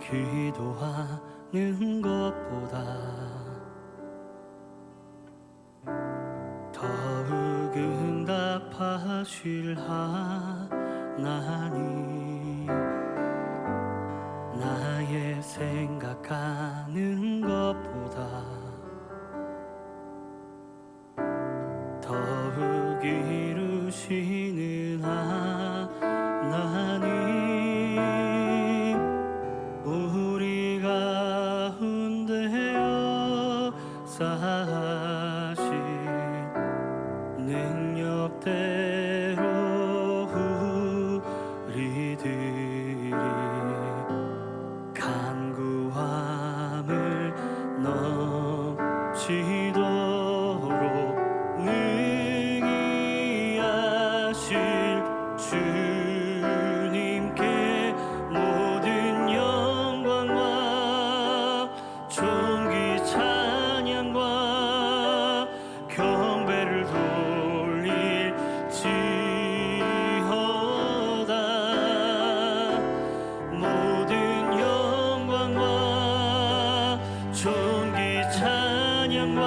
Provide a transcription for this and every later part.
기도하는 것보다 더욱 응답하실 하나님, 나의 생각하는 것보다 더욱 이루시는 하나님, 우리 가운데 역사하신 능력대로 우리들이 간구함을 넘치도록 능히 하실 주님께 모든 영광과 존귀 찬양과 경배를 돌릴지어다. 모든 영광과 존귀 찬양과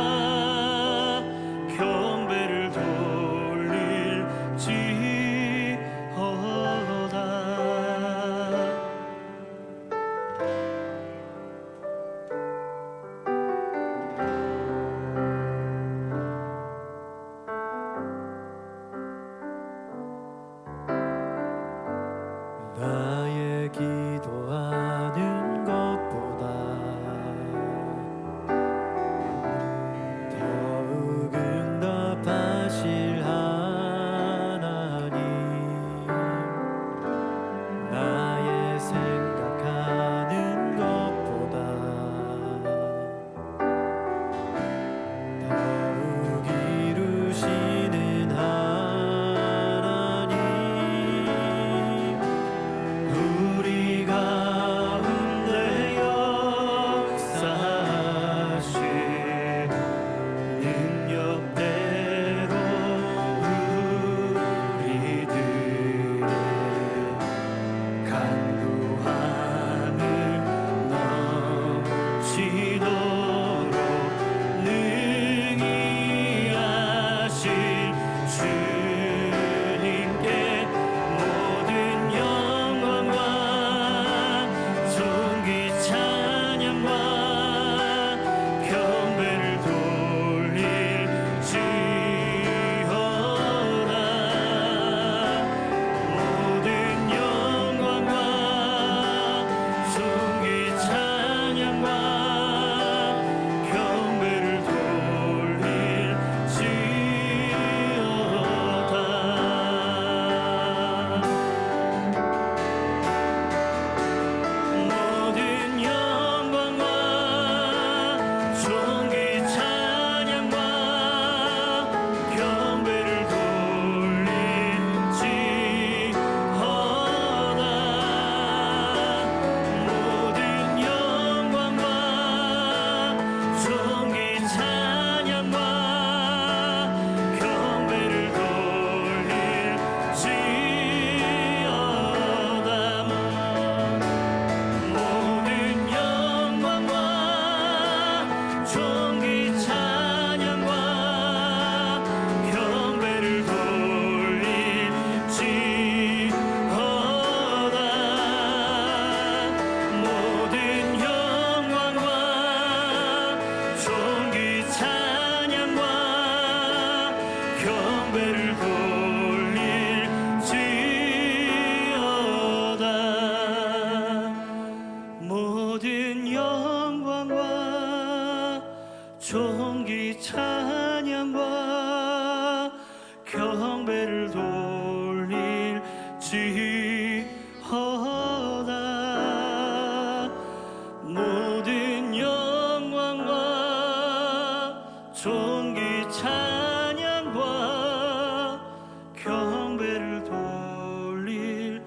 경배를 돌릴지어다. 나의 기도하는 것보다 더욱 응답하실 하나님, 나의 생각하는 것보다 더욱 이루시는 하나님, 우리 가운데 역사하신 능력대로 우리들의 간구함을 넘치도록 능히 하실 주님께 모든 영광과 존귀 찬양과 경배를 돌릴지어다. 모든 영광과 존귀 찬양과 경배를 돌릴지어다. 모든 영광과 존귀 찬양과 경배를 돌릴지어다. 모든 영광과 존귀 찬양과 경배를 돌릴지어다.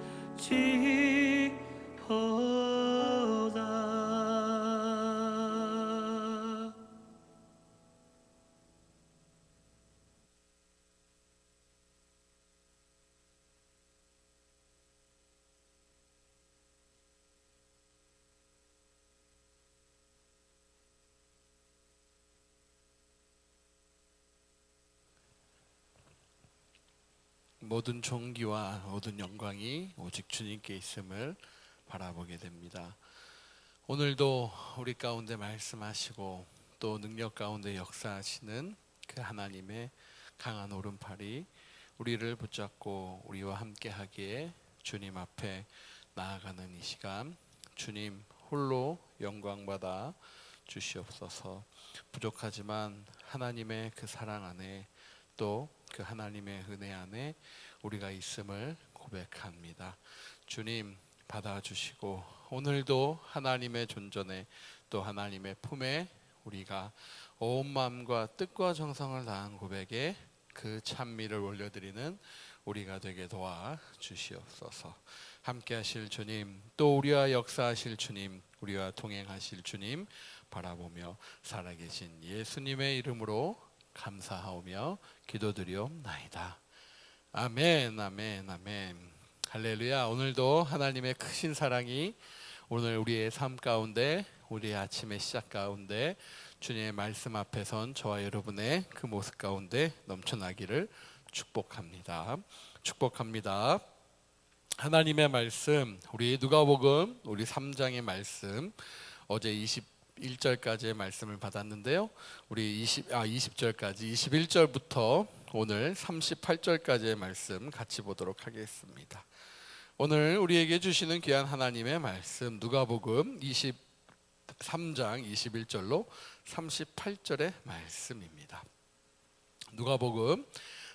모든 존귀와 모든 영광이 오직 주님께 있음을 바라보게 됩니다. 오늘도 우리 가운데 말씀하시고 또 능력 가운데 역사하시는 그 하나님의 강한 오른팔이 우리를 붙잡고 우리와 함께 하기에 주님 앞에 나아가는 이 시간, 주님 홀로 영광받아 주시옵소서. 부족하지만 하나님의 그 사랑 안에 또 그 하나님의 은혜 안에 우리가 있음을 고백합니다. 주님 받아주시고 오늘도 하나님의 존전에 또 하나님의 품에 우리가 온 마음과 뜻과 정성을 다한 고백에 그 찬미를 올려드리는 우리가 되게 도와 주시옵소서. 함께 하실 주님, 또 우리와 역사하실 주님, 우리와 동행하실 주님 바라보며 살아계신 예수님의 이름으로 감사하오며 기도드리옵나이다. 아멘, 아멘, 아멘. 할렐루야. 오늘도 하나님의 크신 사랑이 오늘 우리의 삶 가운데, 우리의 아침의 시작 가운데 주님의 말씀 앞에 선 저와 여러분의 그 모습 가운데 넘쳐나기를 축복합니다. 축복합니다. 하나님의 말씀, 우리 누가복음 우리 3장의 말씀, 어제 21절까지의 말씀을 받았는데요. 우리 20절까지 21절부터 오늘 38절까지의 말씀 같이 보도록 하겠습니다. 오늘 우리에게 주시는 귀한 하나님의 말씀, 누가복음 23장 21절로 38절의 말씀입니다. 누가복음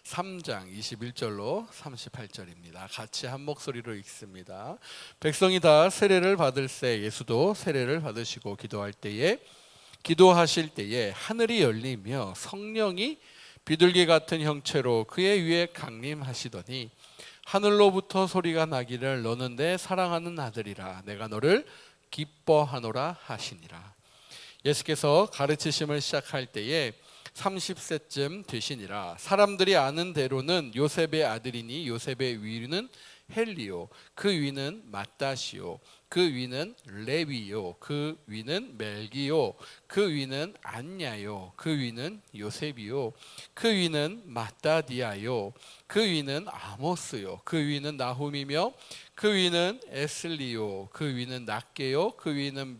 3장 21절로 38절입니다. 같이 한 목소리로 읽습니다. 백성이 다 세례를 받을새 예수도 세례를 받으시고 기도하실 때에 하늘이 열리며 성령이 비둘기 같은 형체로 그의 위에 강림하시더니 하늘로부터 소리가 나기를 너는 내 사랑하는 아들이라 내가 너를 기뻐하노라 하시니라. 예수께서 가르치심을 시작할 때에 30세쯤 되시니라. 사람들이 아는 대로는 요셉의 아들이니 요셉의 위는 헬리요, 그 위는 마따시요, 그 위는 레위요, 그 위는 멜기요, 그 위는 안냐요, 그 위는 요셉이요, 그 위는 마따디아요, 그 위는 아모스요, 그 위는 나훔이며 그 위는 에슬리요, 그 위는 낫게요, 그 위는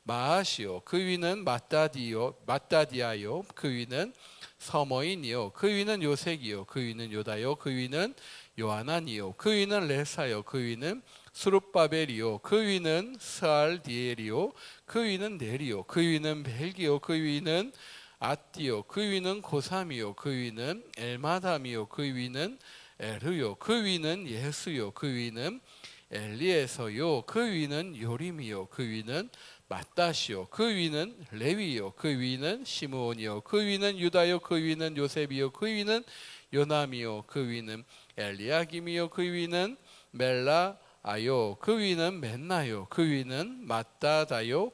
마아시요, 그 위는 마따디아요, 그 위는 서머인이요, 그 위는 요색이요, 그 위는 요다요, 그 위는 요하나니요, 그 위는 레사요, 그 위는 수룹바벨이요, 그 위는 스알디엘이요, 그 위는 네리요, 그 위는 벨기요, 그 위는 아띠요, 그 위는 고삼이요, 그 위는 엘마담이요, 그 위는 에르요, 그 위는 예수요, 그 위는 엘리에서요, 그 위는 요림이요, 그 위는 마따시요, 그 위는 레위요, 그 위는 시므온이요, 그 위는 유다요, 그 위는 요셉이요, 그 위는 요남이요, 그 위는 엘리야김이요, 그 위는 멜라아요, 그 위는 멘나요, 그 위는 마따다요,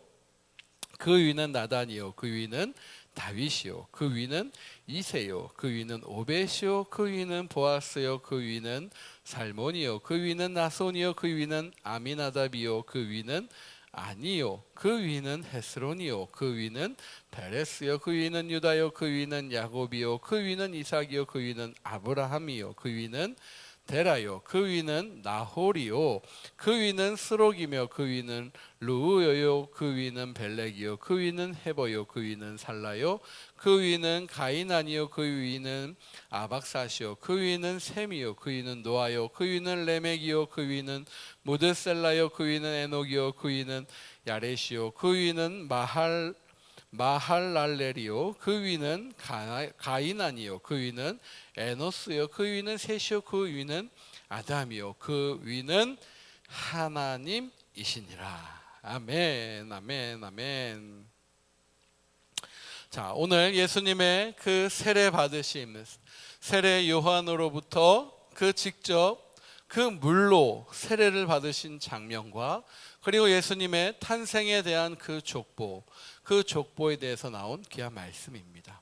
그 위는 나단이요, 그 위는 다윗이요, 그 위는 이세요, 그 위는 오벳이요, 그 위는 보아스요, 그 위는 살몬이요, 그 위는 나손이요, 그 위는 아미나답이요, 그 위는 아니요, 그 위는 헤스론이요, 그 위는 베레스요, 그 위는 유다요, 그 위는 야곱이요, 그 위는 이삭이요, 그 위는 아브라함이요, 그 위는 데라요, 그 위는 나홀이요, 그 위는 스록이며 그 위는 루우요, 그 위는 벨렉이요, 그 위는 헤버요, 그 위는 살라요, 그 위는 가이난이요, 그 위는 아박사시요, 그 위는 셈이요, 그 위는 노아요, 그 위는 레멕이요, 그 위는 무드셀라요, 그 위는 에녹이요, 그 위는 야렛이요, 그 위는 마할랄렐이요, 그 위는 가이난이요, 그 위는 에노스요, 그 위는 셋이요, 그 위는 아담이요, 그 위는 하나님이시니라. 아멘, 아멘, 아멘. 자, 오늘 예수님의 그 세례 받으심, 세례 요한으로부터 그 직접 그 물로 세례를 받으신 장면과 그리고 예수님의 탄생에 대한 그 족보에 대해서 나온 귀한 말씀입니다.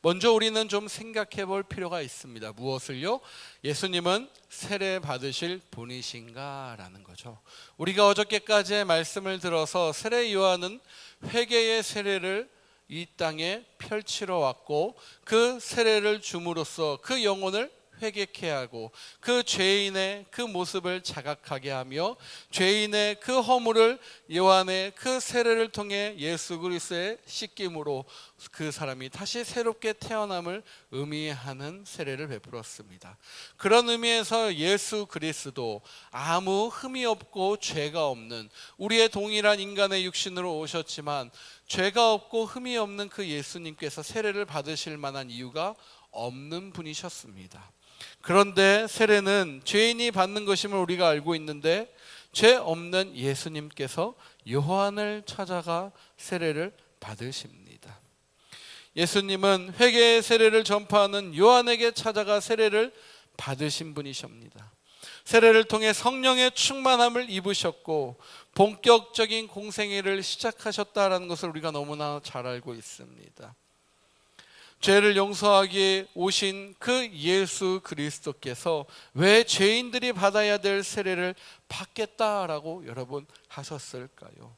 먼저 우리는 좀 생각해 볼 필요가 있습니다. 무엇을요? 예수님은 세례 받으실 분이신가라는 거죠. 우리가 어저께까지의 말씀을 들어서 세례 요한은 회개의 세례를 이 땅에 펼치러 왔고 그 세례를 줌으로써 그 영혼을 회개케 하고 그 죄인의 그 모습을 자각하게 하며 죄인의 그 허물을 요한의 그 세례를 통해 예수 그리스도의 씻김으로 그 사람이 다시 새롭게 태어남을 의미하는 세례를 베풀었습니다. 그런 의미에서 예수 그리스도 아무 흠이 없고 죄가 없는, 우리의 동일한 인간의 육신으로 오셨지만 죄가 없고 흠이 없는 그 예수님께서 세례를 받으실 만한 이유가 없는 분이셨습니다. 그런데 세례는 죄인이 받는 것임을 우리가 알고 있는데 죄 없는 예수님께서 요한을 찾아가 세례를 받으십니다. 예수님은 회개의 세례를 전파하는 요한에게 찾아가 세례를 받으신 분이십니다. 세례를 통해 성령의 충만함을 입으셨고 본격적인 공생애를 시작하셨다라는 것을 우리가 너무나 잘 알고 있습니다. 죄를 용서하기에 오신 그 예수 그리스도께서 왜 죄인들이 받아야 될 세례를 받겠다라고 여러분 하셨을까요?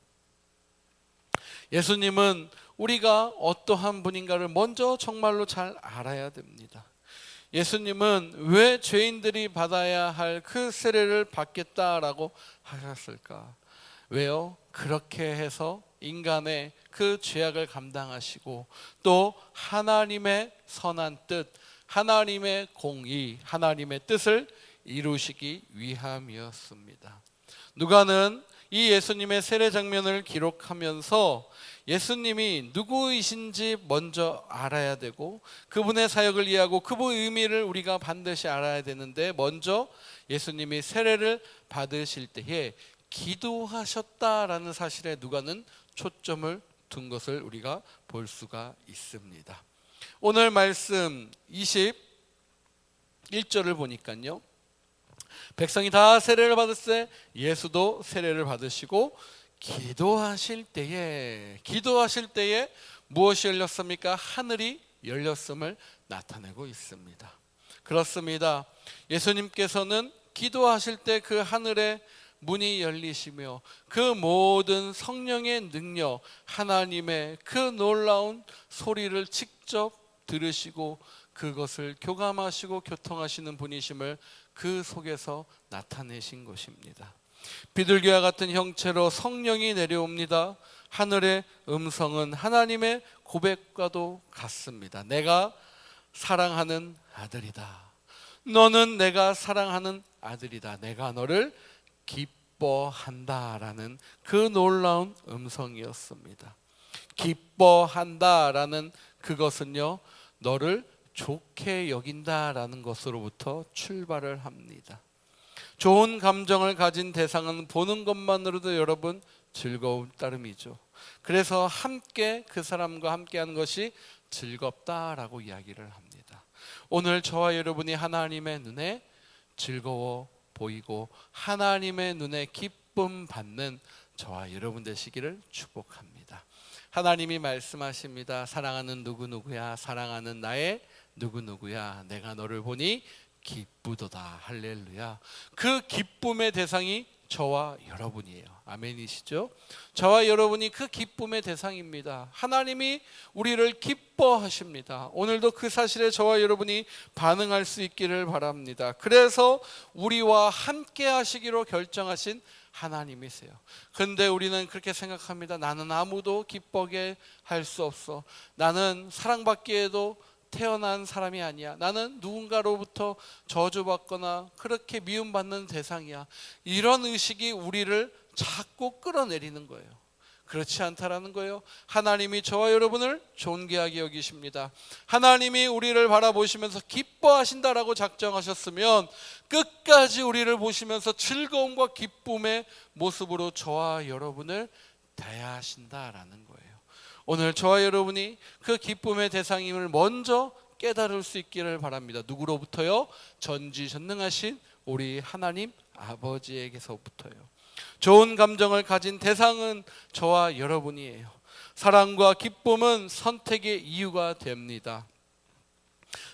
예수님은 우리가 어떠한 분인가를 먼저 정말로 잘 알아야 됩니다. 예수님은 왜 죄인들이 받아야 할 그 세례를 받겠다라고 하셨을까? 왜요? 그렇게 해서 인간의 그 죄악을 감당하시고 또 하나님의 선한 뜻, 하나님의 공의, 하나님의 뜻을 이루시기 위함이었습니다. 누가는 이 예수님의 세례 장면을 기록하면서 예수님이 누구이신지 먼저 알아야 되고 그분의 사역을 이해하고 그분의 의미를 우리가 반드시 알아야 되는데, 먼저 예수님이 세례를 받으실 때에 기도하셨다라는 사실에 누가는 초점을 둔 것을 우리가 볼 수가 있습니다. 오늘 말씀 21절을 보니까요, 백성이 다 세례를 받았을 때 예수도 세례를 받으시고 기도하실 때에 무엇이 열렸습니까? 하늘이 열렸음을 나타내고 있습니다. 그렇습니다. 예수님께서는 기도하실 때 그 하늘의 문이 열리시며 그 모든 성령의 능력, 하나님의 그 놀라운 소리를 직접 들으시고 그것을 교감하시고 교통하시는 분이심을 그 속에서 나타내신 것입니다. 비둘기와 같은 형체로 성령이 내려옵니다. 하늘의 음성은 하나님의 고백과도 같습니다. 내가 사랑하는 아들이다. 너는 내가 사랑하는 아들이다. 내가 너를 기뻐한다라는 그 놀라운 음성이었습니다. 기뻐한다라는 그것은요, 너를 좋게 여긴다라는 것으로부터 출발을 합니다. 좋은 감정을 가진 대상은 보는 것만으로도 여러분 즐거운 따름이죠. 그래서 함께 그 사람과 함께하는 것이 즐겁다라고 이야기를 합니다. 오늘 저와 여러분이 하나님의 눈에 즐거워 보이고 하나님의 눈에 기쁨 받는 저와 여러분 되시기를 축복합니다. 하나님이 말씀하십니다. 사랑하는 누구누구야, 사랑하는 나의 누구누구야, 내가 너를 보니 기쁘도다. 할렐루야. 그 기쁨의 대상이 저와 여러분이에요. 아멘이시죠? 저와 여러분이 그 기쁨의 대상입니다. 하나님이 우리를 기뻐하십니다. 오늘도 그 사실에 저와 여러분이 반응할 수 있기를 바랍니다. 그래서 우리와 함께 하시기로 결정하신 하나님이세요. 근데 우리는 그렇게 생각합니다. 나는 아무도 기쁘게 할 수 없어. 나는 사랑받기에도 태어난 사람이 아니야. 나는 누군가로부터 저주받거나 그렇게 미움받는 대상이야. 이런 의식이 우리를 자꾸 끌어내리는 거예요. 그렇지 않다라는 거예요. 하나님이 저와 여러분을 존귀하게 여기십니다. 하나님이 우리를 바라보시면서 기뻐하신다라고 작정하셨으면 끝까지 우리를 보시면서 즐거움과 기쁨의 모습으로 저와 여러분을 대하신다라는 거예요. 오늘 저와 여러분이 그 기쁨의 대상임을 먼저 깨달을 수 있기를 바랍니다. 누구로부터요? 전지전능하신 우리 하나님 아버지에게서부터요. 좋은 감정을 가진 대상은 저와 여러분이에요. 사랑과 기쁨은 선택의 이유가 됩니다.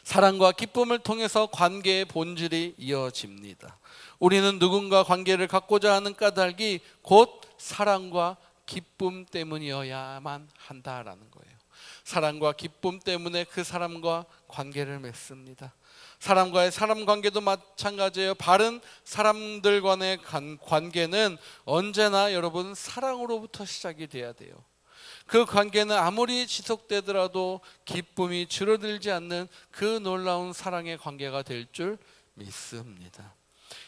사랑과 기쁨을 통해서 관계의 본질이 이어집니다. 우리는 누군가 관계를 갖고자 하는 까닭이 곧 사랑과 기쁨 때문이어야만 한다라는 거예요. 사랑과 기쁨 때문에 그 사람과 관계를 맺습니다. 사람과의 사람 관계도 마찬가지예요. 바른 사람들 간의 관계는 언제나 여러분 사랑으로부터 시작이 돼야 돼요. 그 관계는 아무리 지속되더라도 기쁨이 줄어들지 않는 그 놀라운 사랑의 관계가 될 줄 믿습니다.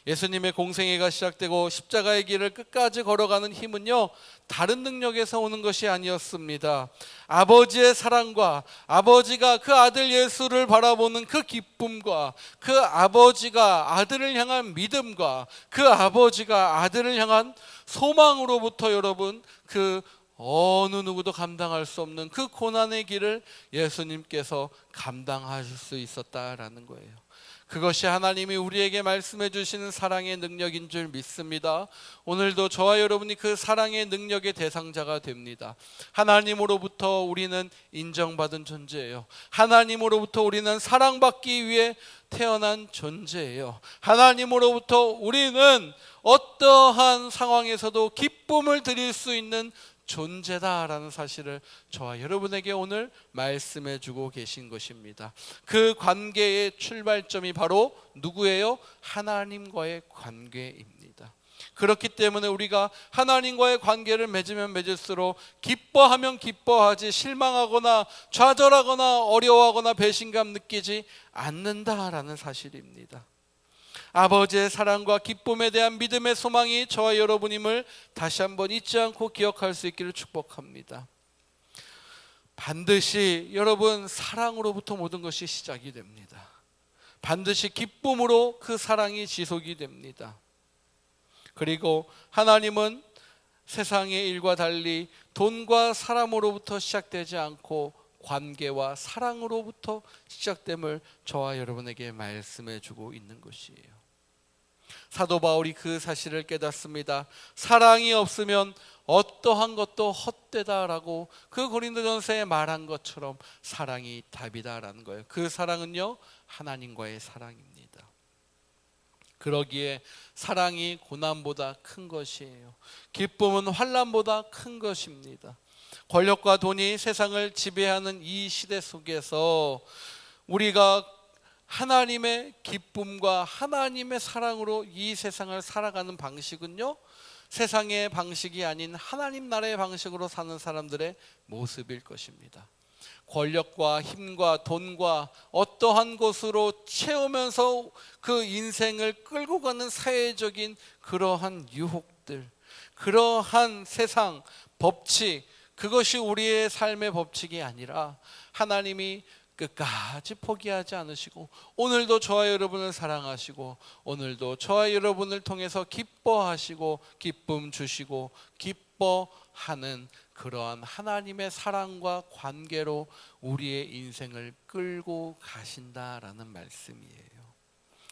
예수님의 공생애가 시작되고 십자가의 길을 끝까지 걸어가는 힘은요, 다른 능력에서 오는 것이 아니었습니다. 아버지의 사랑과 아버지가 그 아들 예수를 바라보는 그 기쁨과 그 아버지가 아들을 향한 믿음과 그 아버지가 아들을 향한 소망으로부터 여러분 그 어느 누구도 감당할 수 없는 그 고난의 길을 예수님께서 감당하실 수 있었다라는 거예요. 그것이 하나님이 우리에게 말씀해 주시는 사랑의 능력인 줄 믿습니다. 오늘도 저와 여러분이 그 사랑의 능력의 대상자가 됩니다. 하나님으로부터 우리는 인정받은 존재예요. 하나님으로부터 우리는 사랑받기 위해 태어난 존재예요. 하나님으로부터 우리는 어떠한 상황에서도 기쁨을 드릴 수 있는 존재다라는 사실을 저와 여러분에게 오늘 말씀해 주고 계신 것입니다. 그 관계의 출발점이 바로 누구예요? 하나님과의 관계입니다. 그렇기 때문에 우리가 하나님과의 관계를 맺으면 맺을수록 기뻐하면 기뻐하지 실망하거나 좌절하거나 어려워하거나 배신감 느끼지 않는다라는 사실입니다. 아버지의 사랑과 기쁨에 대한 믿음의 소망이 저와 여러분임을 다시 한번 잊지 않고 기억할 수 있기를 축복합니다. 반드시 여러분 사랑으로부터 모든 것이 시작이 됩니다. 반드시 기쁨으로 그 사랑이 지속이 됩니다. 그리고 하나님은 세상의 일과 달리 돈과 사람으로부터 시작되지 않고 관계와 사랑으로부터 시작됨을 저와 여러분에게 말씀해 주고 있는 것이에요. 사도 바울이 그 사실을 깨닫습니다. 사랑이 없으면 어떠한 것도 헛되다라고 그 고린도전서에 말한 것처럼 사랑이 답이다라는 거예요. 그 사랑은요, 하나님과의 사랑입니다. 그러기에 사랑이 고난보다 큰 것이에요. 기쁨은 환난보다 큰 것입니다. 권력과 돈이 세상을 지배하는 이 시대 속에서 우리가 하나님의 기쁨과 하나님의 사랑으로 이 세상을 살아가는 방식은요, 세상의 방식이 아닌 하나님 나라의 방식으로 사는 사람들의 모습일 것입니다. 권력과 힘과 돈과 어떠한 것으로 채우면서 그 인생을 끌고 가는 사회적인 그러한 유혹들, 그러한 세상 법칙, 그것이 우리의 삶의 법칙이 아니라 하나님이 끝까지 포기하지 않으시고 오늘도 저와 여러분을 사랑하시고 오늘도 저와 여러분을 통해서 기뻐하시고 기쁨 주시고 기뻐하는 그러한 하나님의 사랑과 관계로 우리의 인생을 끌고 가신다라는 말씀이에요.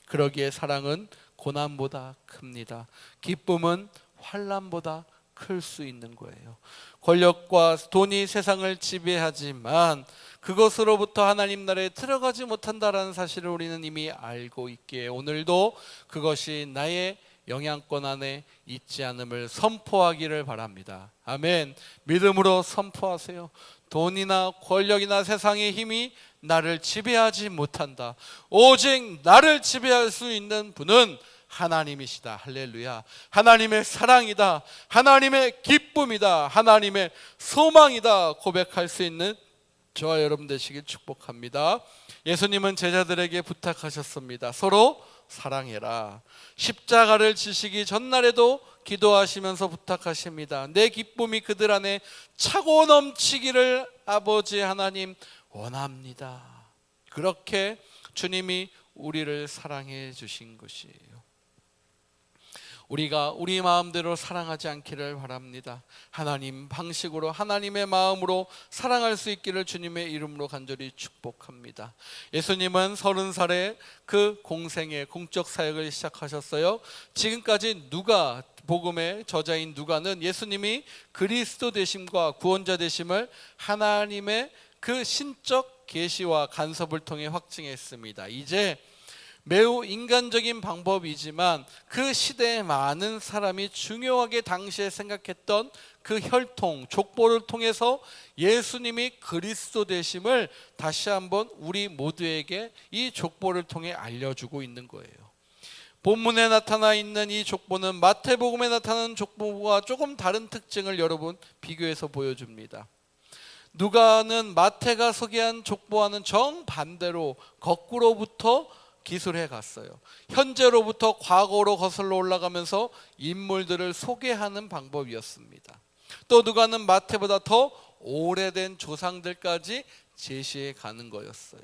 그러기에 사랑은 고난보다 큽니다. 기쁨은 환난보다 클 수 있는 거예요. 권력과 돈이 세상을 지배하지만 그것으로부터 하나님 나라에 들어가지 못한다라는 사실을 우리는 이미 알고 있기에 오늘도 그것이 나의 영향권 안에 있지 않음을 선포하기를 바랍니다. 아멘. 믿음으로 선포하세요. 돈이나 권력이나 세상의 힘이 나를 지배하지 못한다. 오직 나를 지배할 수 있는 분은 하나님이시다. 할렐루야. 하나님의 사랑이다. 하나님의 기쁨이다. 하나님의 소망이다. 고백할 수 있는 저와 여러분 되시길 축복합니다. 예수님은 제자들에게 부탁하셨습니다. 서로 사랑해라. 십자가를 지시기 전날에도 기도하시면서 부탁하십니다. 내 기쁨이 그들 안에 차고 넘치기를 아버지 하나님 원합니다. 그렇게 주님이 우리를 사랑해 주신 것이에요. 우리가 우리 마음대로 사랑하지 않기를 바랍니다. 하나님 방식으로 하나님의 마음으로 사랑할 수 있기를 주님의 이름으로 간절히 축복합니다. 예수님은 30살에 그 공생의 공적 사역을 시작하셨어요. 지금까지 누가 복음의 저자인 누가는 예수님이 그리스도 되심과 구원자 되심을 하나님의 그 신적 계시와 간섭을 통해 확증했습니다. 이제 매우 인간적인 방법이지만 그 시대에 많은 사람이 중요하게 당시에 생각했던 그 혈통, 족보를 통해서 예수님이 그리스도 되심을 다시 한번 우리 모두에게 이 족보를 통해 알려주고 있는 거예요. 본문에 나타나 있는 이 족보는 마태복음에 나타나는 족보와 조금 다른 특징을 여러분 비교해서 보여줍니다. 누가는 마태가 소개한 족보와는 정반대로 거꾸로부터 기술해 갔어요. 현재로부터 과거로 거슬러 올라가면서 인물들을 소개하는 방법이었습니다. 또 누가는 마태보다 더 오래된 조상들까지 제시해 가는 거였어요.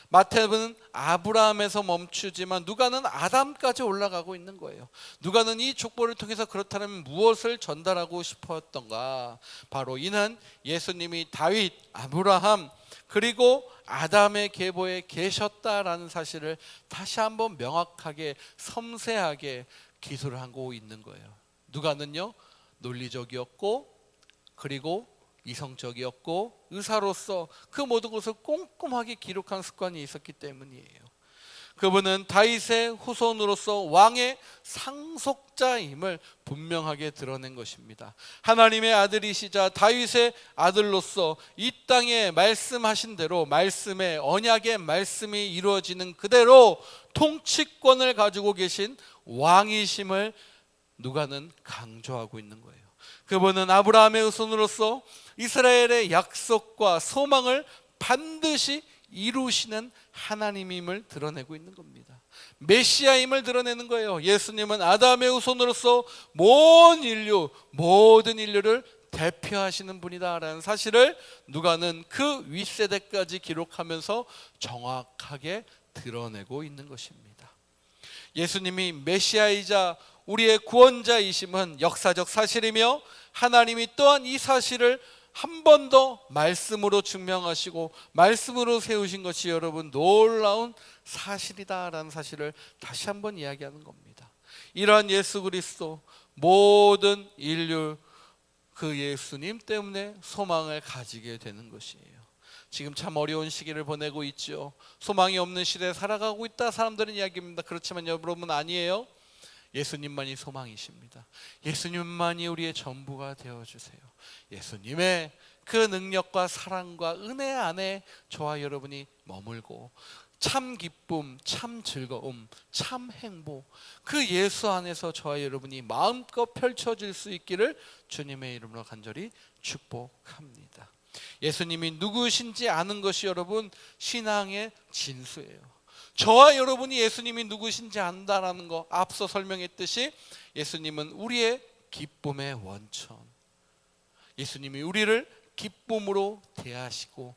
마태는 아브라함에서 멈추지만 누가는 아담까지 올라가고 있는 거예요. 누가는 이 족보를 통해서 그렇다면 무엇을 전달하고 싶었던가? 바로 이는 예수님이 다윗, 아브라함 그리고 아담의 계보에 계셨다라는 사실을 다시 한번 명확하게 섬세하게 기술하고 있는 거예요. 누가는요 논리적이었고 그리고 이성적이었고 의사로서 그 모든 것을 꼼꼼하게 기록한 습관이 있었기 때문이에요. 그분은 다윗의 후손으로서 왕의 상속자임을 분명하게 드러낸 것입니다. 하나님의 아들이시자 다윗의 아들로서 이 땅에 말씀하신 대로 말씀의 언약의 말씀이 이루어지는 그대로 통치권을 가지고 계신 왕이심을 누가는 강조하고 있는 거예요. 그분은 아브라함의 후손으로서 이스라엘의 약속과 소망을 반드시 이루시는 하나님임을 드러내고 있는 겁니다. 메시아임을 드러내는 거예요. 예수님은 아담의 후손으로서 모든 인류를 대표하시는 분이다라는 사실을 누가는 그 윗세대까지 기록하면서 정확하게 드러내고 있는 것입니다. 예수님이 메시아이자 우리의 구원자이심은 역사적 사실이며 하나님이 또한 이 사실을 한 번 더 말씀으로 증명하시고 말씀으로 세우신 것이 여러분 놀라운 사실이다라는 사실을 다시 한번 이야기하는 겁니다. 이러한 예수 그리스도 모든 인류 그 예수님 때문에 소망을 가지게 되는 것이에요. 지금 참 어려운 시기를 보내고 있죠. 소망이 없는 시대에 살아가고 있다 사람들은 이야기합니다. 그렇지만 여러분 아니에요. 예수님만이 소망이십니다. 예수님만이 우리의 전부가 되어주세요. 예수님의 그 능력과 사랑과 은혜 안에 저와 여러분이 머물고 참 기쁨, 참 즐거움, 참 행복 그 예수 안에서 저와 여러분이 마음껏 펼쳐질 수 있기를 주님의 이름으로 간절히 축복합니다. 예수님이 누구신지 아는 것이 여러분 신앙의 진수예요. 저와 여러분이 예수님이 누구신지 안다라는 거 앞서 설명했듯이 예수님은 우리의 기쁨의 원천, 예수님이 우리를 기쁨으로 대하시고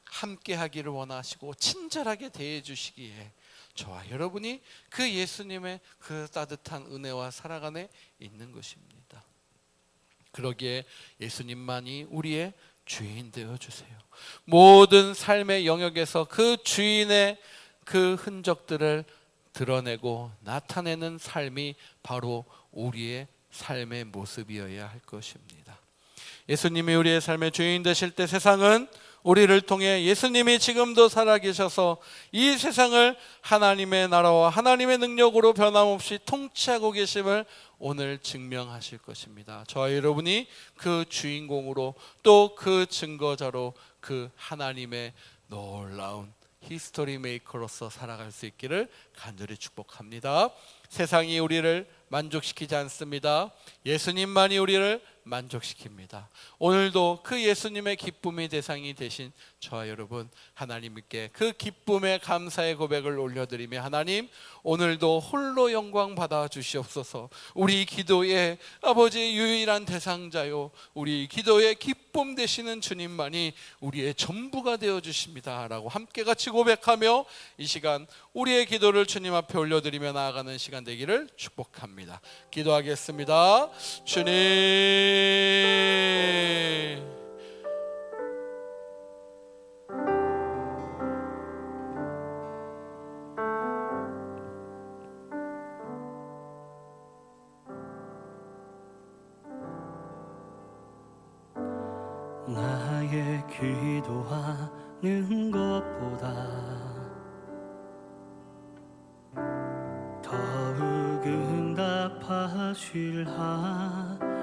함께 하기를 원하시고 친절하게 대해 주시기에 저와 여러분이 그 예수님의 그 따뜻한 은혜와 사랑 안에 있는 것입니다. 그러기에 예수님만이 우리의 주인 되어 주세요. 모든 삶의 영역에서 그 주인의 그 흔적들을 드러내고 나타내는 삶이 바로 우리의 삶의 모습이어야 할 것입니다. 예수님이 우리의 삶의 주인 되실 때 세상은 우리를 통해 예수님이 지금도 살아계셔서 이 세상을 하나님의 나라와 하나님의 능력으로 변함없이 통치하고 계심을 오늘 증명하실 것입니다. 저와 여러분이 그 주인공으로 또 그 증거자로 그 하나님의 놀라운 히스토리 메이커로서 살아갈 수 있기를 간절히 축복합니다. 세상이 우리를 만족시키지 않습니다. 예수님만이 우리를 만족시킵니다. 오늘도 그 예수님의 기쁨의 대상이 되신 저와 여러분 하나님께 그 기쁨의 감사의 고백을 올려드리며 하나님 오늘도 홀로 영광 받아 주시옵소서. 우리 기도의 아버지 유일한 대상자요 우리 기도의 기쁨 되시는 주님만이 우리의 전부가 되어 주십니다 라고 함께 같이 고백하며 이 시간 우리의 기도를 주님 앞에 올려드리며 나아가는 시간 되기를 축복합니다. 기도하겠습니다. 주님 나의 기도하는 것보다 능력하실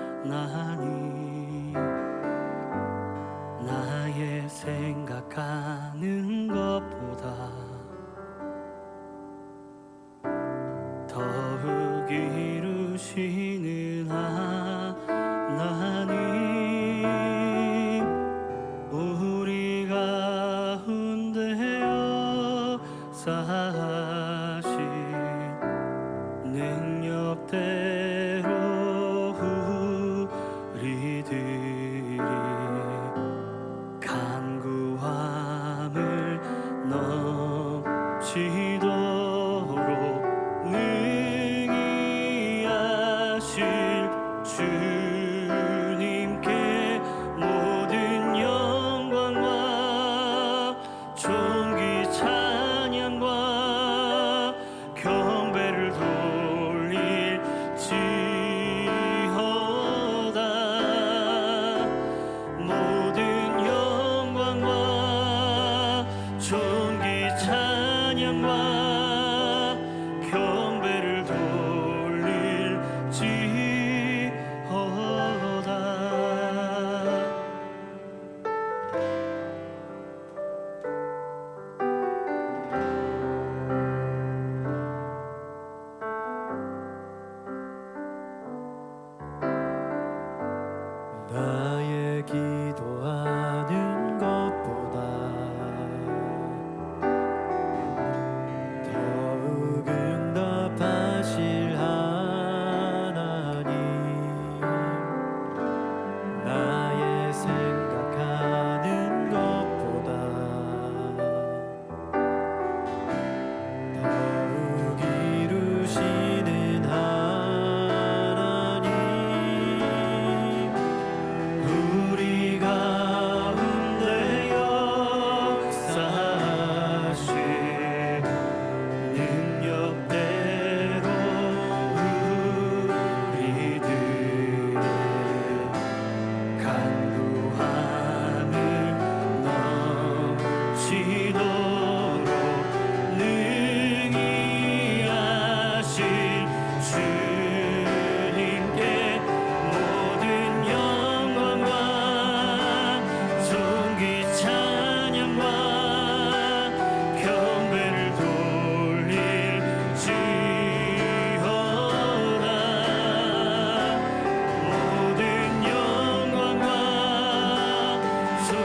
하나님 나의 생각하는 것보다 더욱 이루시는 하나님 우리 가운데 역사하신 능력대로 우리들이 간구함을 넘치도록 능히 하실 주님께 모든 영광과 존귀 찬양과 경배를 돌릴지어다 모든 영광과 존귀 찬양과 경배를 돌릴지어다 나의 기도하는 것보다 더욱 응답하실 하나님 나의 생각하는 것보다 더욱 이루시는 하나님 우리 가운데 역사하신 능력대로 우리들의 간구함을 넘치도록 능히 하실 주님께 모든 영광과 존귀 찬양과 경배를 돌릴지어다 모든 영광과 존귀 찬양과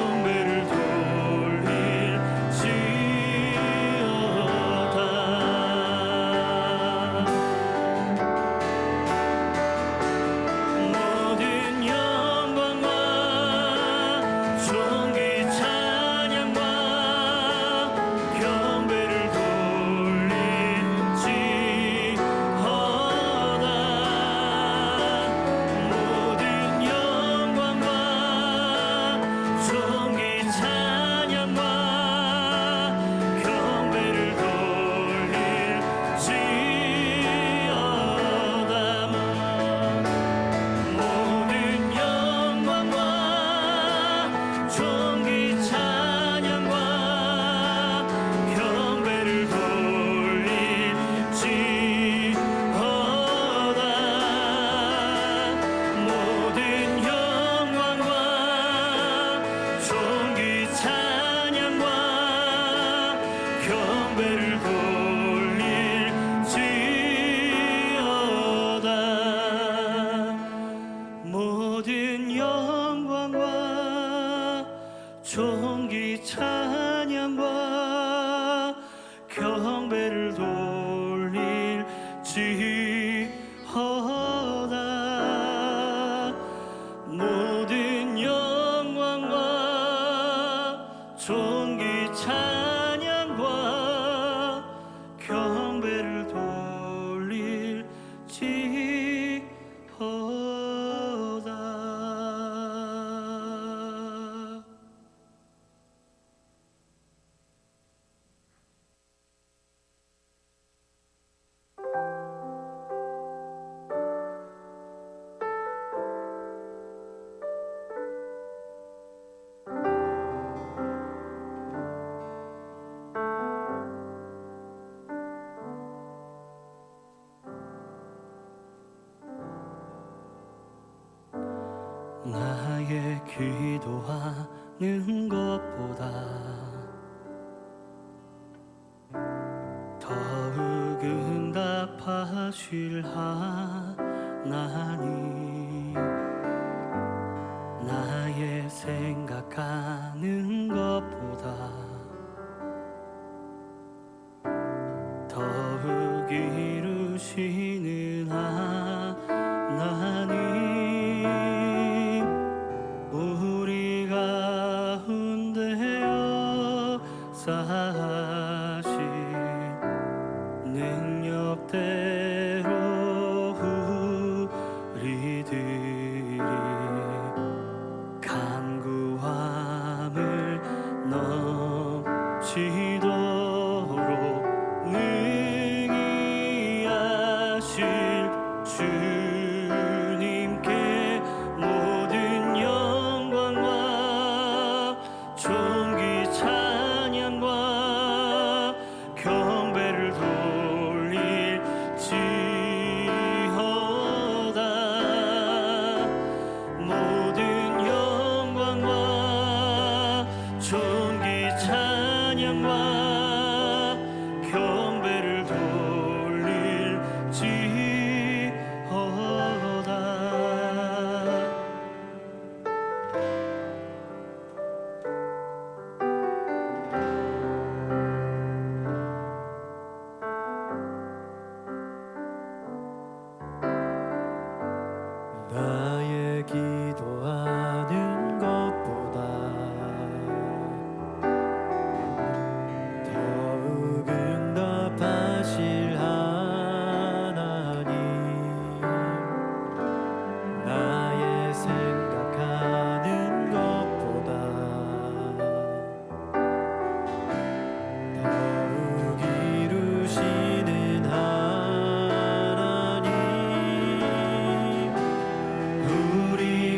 경배를 돌릴지어다 모든 영광과 존귀 찬양과 경배를 돌릴지어다 모든 영광과 존귀 찬양과 경배를 돌릴지어다 나의 기도하는 것보다 더욱 응답하실 하나님, 나의 생각하는 것보다 더욱 이루시는 하나님, 우리 가운데 역사하신 능력대로 우리들이 간구함을 넘치도록 능히 하실 주님께 모든 영광과 존귀 찬양과 경배를 돌릴지어다. 모든 영광과 존귀 찬양과 경배를 돌릴지어다. 나의 기도하는 것보다 더욱 응답하실 하나님, 나의 생각하는 것보다 더욱 이루시는 하나님, 우리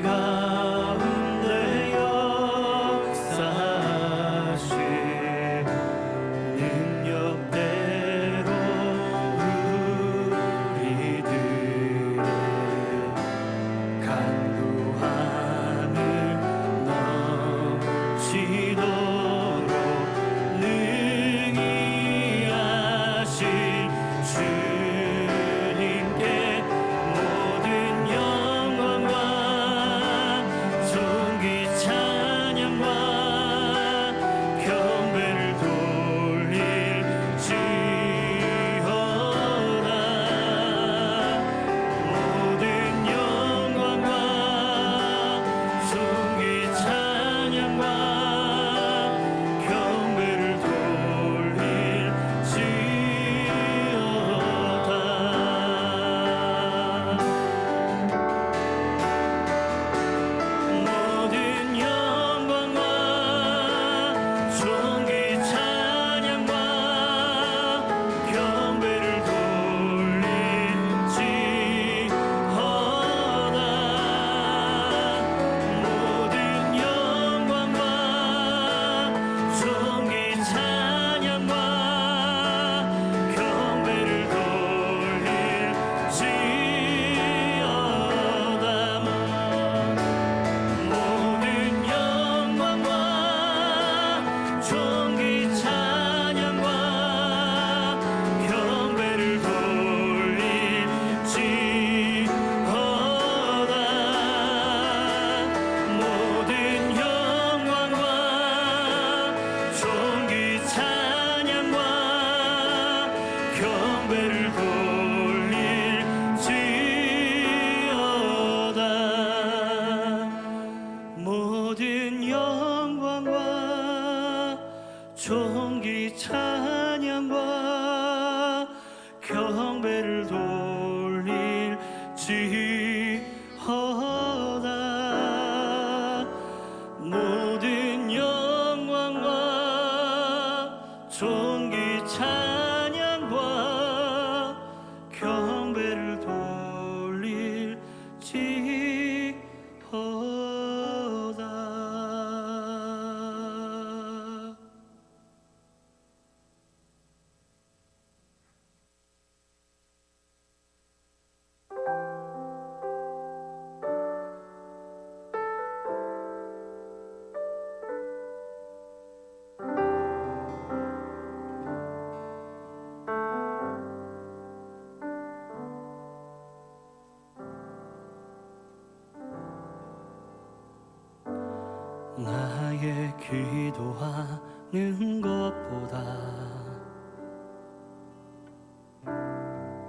나의 기도하는 것보다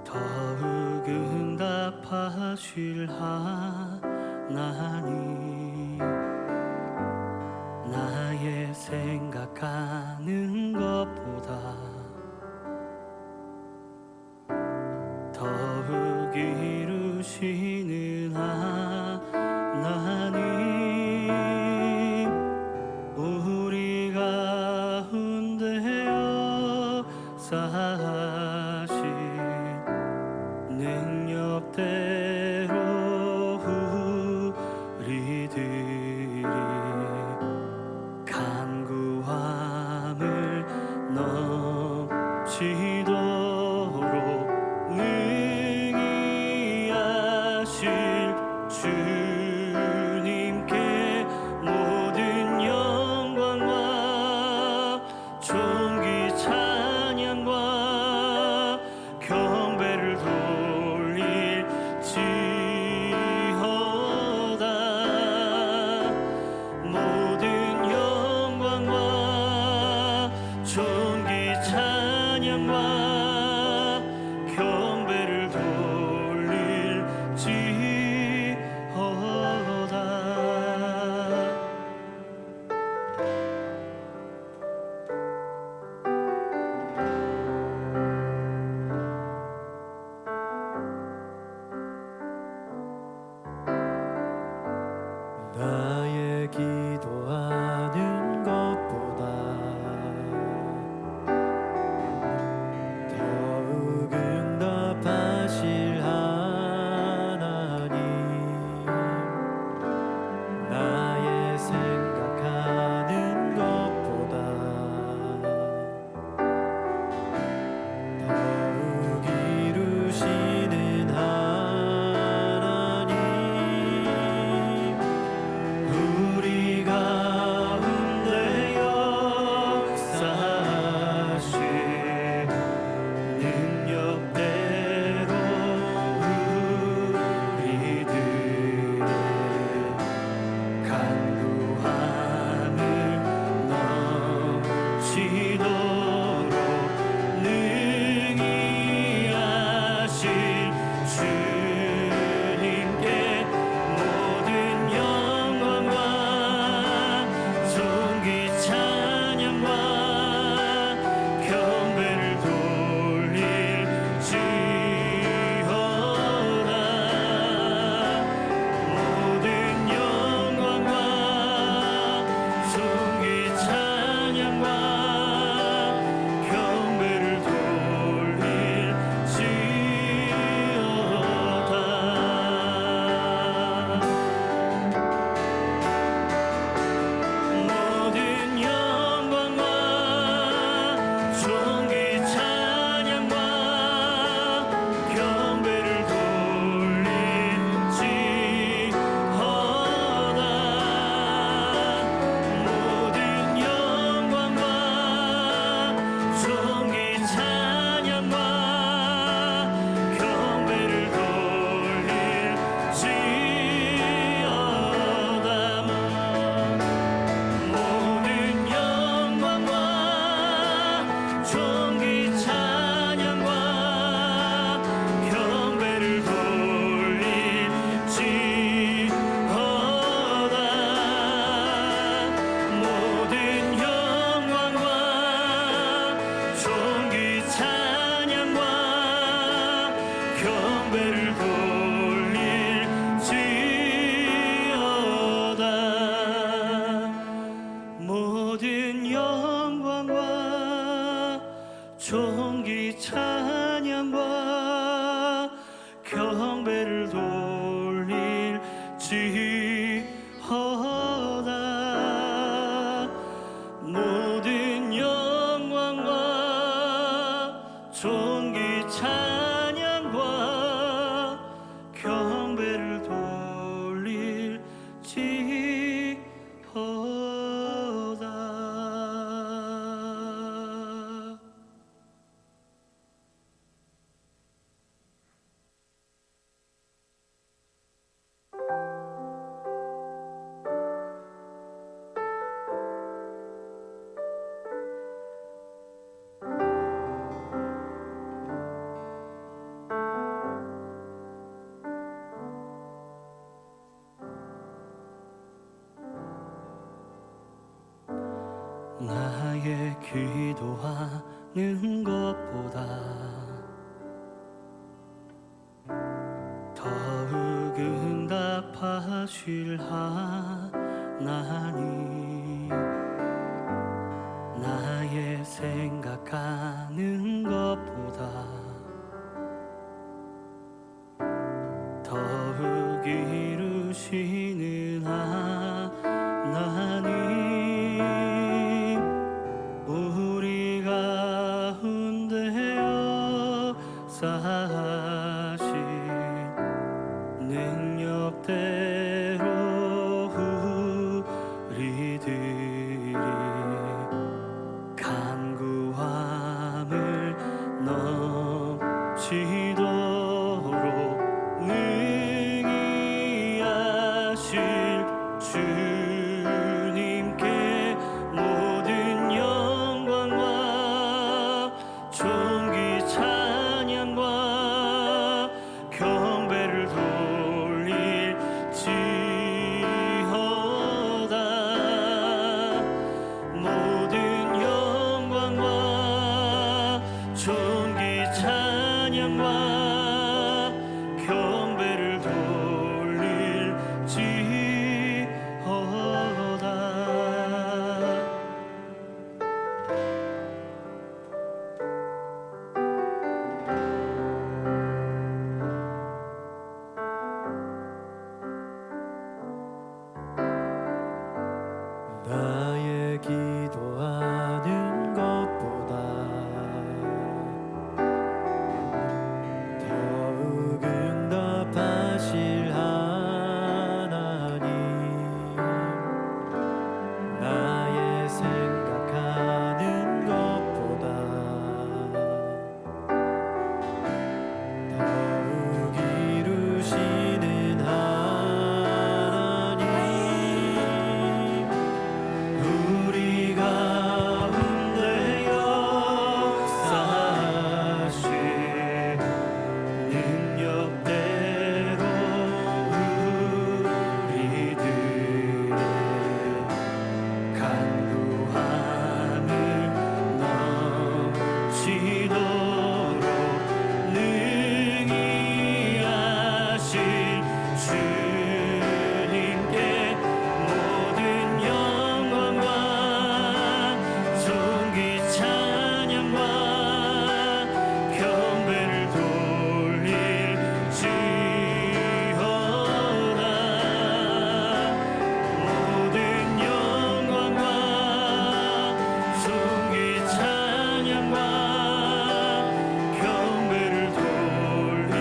더욱 응답하실 하나님, 나의 생각하는 것보다 더욱 이루시는 하나님, 우리 가운데 역사하신 능력대로 우리들이 간구함을 넘치도록 능히 하실 주님께 모든 영광과 존귀 찬양과 경배를 돌릴지어다. 모든 영광과 존귀 찬양과 경배를 돌릴지어다. 나의 기도하는 것보다 더욱 응답하실 하나님, 나의 생각하는 것보다 더욱 이루시는 하나님, 우리 가운데 역사하신 능력대로 우리들의 간구함을 넘치도록 능히 하실 주님께 모든 영광과 존귀 찬양과 경배를 돌릴지어다. 모든 영광과 존귀 찬양과 경배를 돌릴지어다. 모든 영광과 존귀 찬양과 경배를 돌릴지어다. 모든 영광과 존귀 찬양과 경배를 돌릴지어다. 나의 기도하는 것보다 더욱 응답하실 하나님, 나의 생각하는 것보다 더욱 이루시는 하나님, 우리 가운데 역사하신 능력대로 우리들이 간구함을 넘치도록 능히 하실 주님께 모든 영광과 존귀 찬양과 경배를 돌릴지어다. 모든 영광과 존귀 찬양과 경배를 돌릴지어다. 나의 기도하는 것보다 더욱 응답하실 하나님, 나의 생각하는 것보다 더욱 이루시는 하나님, 우리 가운데 역사하신 능력대로 우리들의 간구함을 넘치도록 능히 하실 주님께 모든 영광과 존귀 찬양과 경배를 돌릴지어다. 모든 영광과 존귀 찬양과 경배를 돌릴지어다.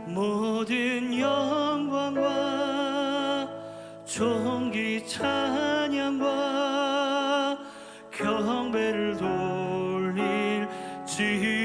모든 영광과 존귀 찬양과 경배를 돌릴지어다.